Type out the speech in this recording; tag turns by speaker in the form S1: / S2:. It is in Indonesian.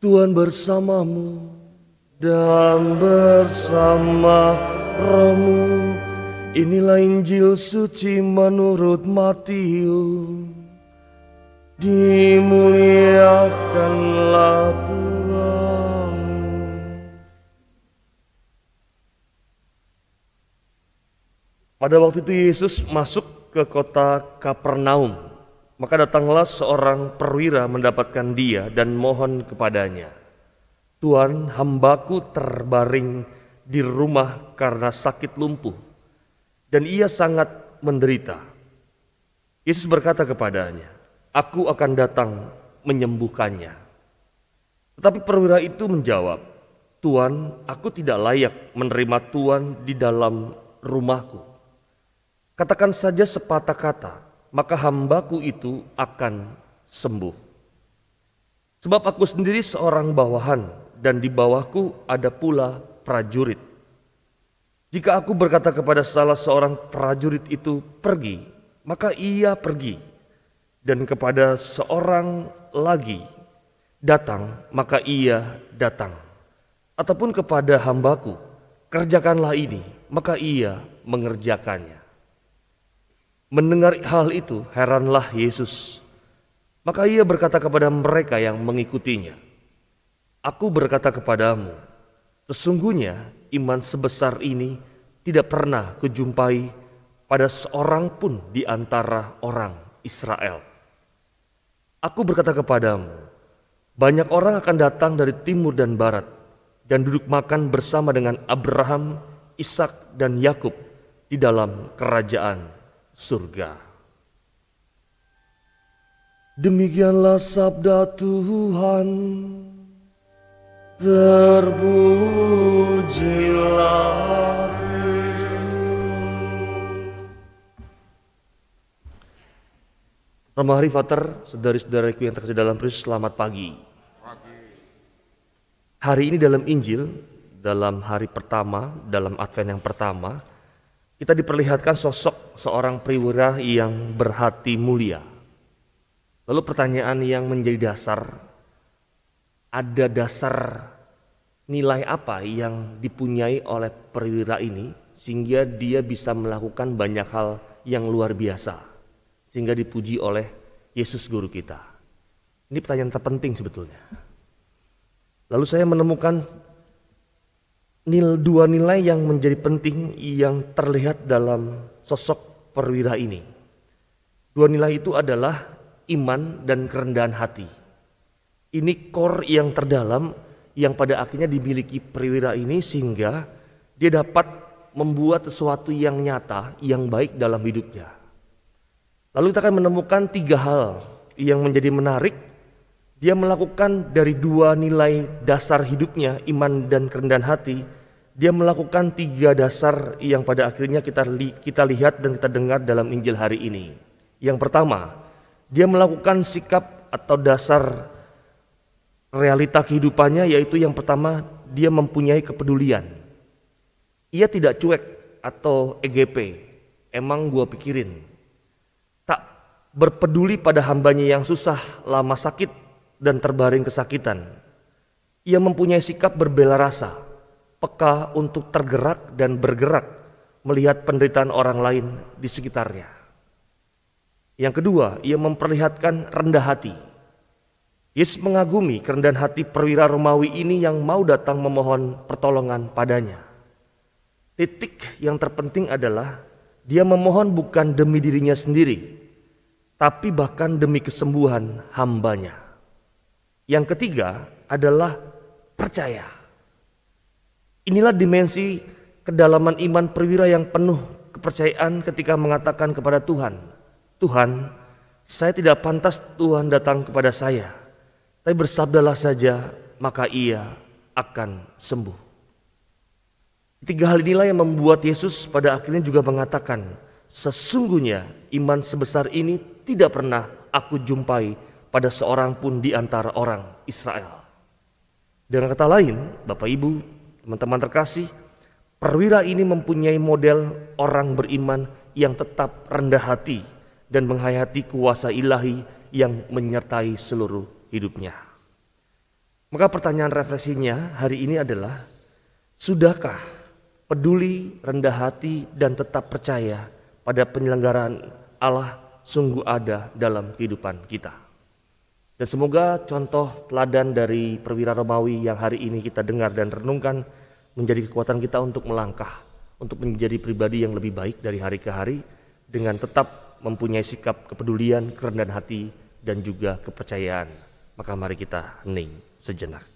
S1: Tuhan bersamamu dan bersama rohmu. Inilah Injil suci menurut Matius. Dimuliakanlah Tuhan. Pada waktu itu Yesus masuk ke kota Kapernaum. Maka datanglah seorang perwira mendapatkan dia dan mohon kepadanya, "Tuhan, hambaku terbaring di rumah karena sakit lumpuh, dan ia sangat menderita." Yesus berkata kepadanya, "Aku akan datang menyembuhkannya." Tetapi perwira itu menjawab, "Tuhan, aku tidak layak menerima Tuhan di dalam rumahku. Katakan saja sepatah kata, maka hambaku itu akan sembuh. Sebab aku sendiri seorang bawahan, dan di bawahku ada pula prajurit. Jika aku berkata kepada salah seorang prajurit itu pergi, maka ia pergi. Dan kepada seorang lagi datang, maka ia datang. Ataupun kepada hambaku, kerjakanlah ini, maka ia mengerjakannya." Mendengar hal itu, heranlah Yesus. Maka ia berkata kepada mereka yang mengikutinya, "Aku berkata kepadamu, sesungguhnya iman sebesar ini tidak pernah kujumpai pada seorang pun di antara orang Israel. Aku berkata kepadamu, banyak orang akan datang dari timur dan barat dan duduk makan bersama dengan Abraham, Ishak, dan Yakub di dalam kerajaan surga." Demikianlah sabda Tuhan. Terpujilah Kristus. Ramah Rifater, saudari-saudariku yang terkasih dalam Kristus, selamat pagi. Hari ini dalam Injil, dalam hari pertama, dalam Advent yang pertama, kita diperlihatkan sosok seorang perwira yang berhati mulia. Lalu pertanyaan yang menjadi dasar, ada dasar nilai apa yang dipunyai oleh perwira ini sehingga dia bisa melakukan banyak hal yang luar biasa, sehingga dipuji oleh Yesus guru kita. Ini pertanyaan terpenting sebetulnya. Lalu saya menemukan dua nilai yang menjadi penting yang terlihat dalam sosok perwira ini. Dua nilai itu adalah iman dan kerendahan hati. Ini core yang terdalam yang pada akhirnya dimiliki perwira ini sehingga dia dapat membuat sesuatu yang nyata, yang baik dalam hidupnya. Lalu kita akan menemukan tiga hal yang menjadi menarik. Dia melakukan dari dua nilai dasar hidupnya, iman dan kerendahan hati. Dia melakukan tiga dasar yang pada akhirnya kita lihat dan kita dengar dalam Injil hari ini. Yang pertama, dia melakukan sikap atau dasar realita kehidupannya, yaitu yang pertama, dia mempunyai kepedulian. Ia tidak cuek atau EGP, emang gua pikirin. Tak berpeduli pada hambanya yang susah, lama sakit, dan terbaring kesakitan. Ia mempunyai sikap berbela rasa, peka untuk tergerak dan bergerak melihat penderitaan orang lain di sekitarnya. Yang kedua, ia memperlihatkan rendah hati. Yesus mengagumi kerendahan hati perwira Romawi ini yang mau datang memohon pertolongan padanya. Titik yang terpenting adalah dia memohon bukan demi dirinya sendiri, tapi bahkan demi kesembuhan hambanya. Yang ketiga adalah percaya. Inilah dimensi kedalaman iman perwira yang penuh kepercayaan ketika mengatakan kepada Tuhan, "Tuhan, saya tidak pantas Tuhan datang kepada saya, tapi bersabdalah saja, maka ia akan sembuh." Tiga hal inilah yang membuat Yesus pada akhirnya juga mengatakan, "Sesungguhnya iman sebesar ini tidak pernah aku jumpai pada seorang pun di antara orang Israel." Dengan kata lain, Bapak Ibu, teman-teman terkasih, perwira ini mempunyai model orang beriman yang tetap rendah hati dan menghayati kuasa ilahi yang menyertai seluruh hidupnya. Maka pertanyaan refleksinya hari ini adalah, sudahkah peduli, rendah hati, dan tetap percaya pada penyelenggaraan Allah sungguh ada dalam kehidupan kita? Dan semoga contoh teladan dari perwira Romawi yang hari ini kita dengar dan renungkan menjadi kekuatan kita untuk melangkah, untuk menjadi pribadi yang lebih baik dari hari ke hari dengan tetap mempunyai sikap kepedulian, kerendahan hati, dan juga kepercayaan. Maka mari kita hening sejenak.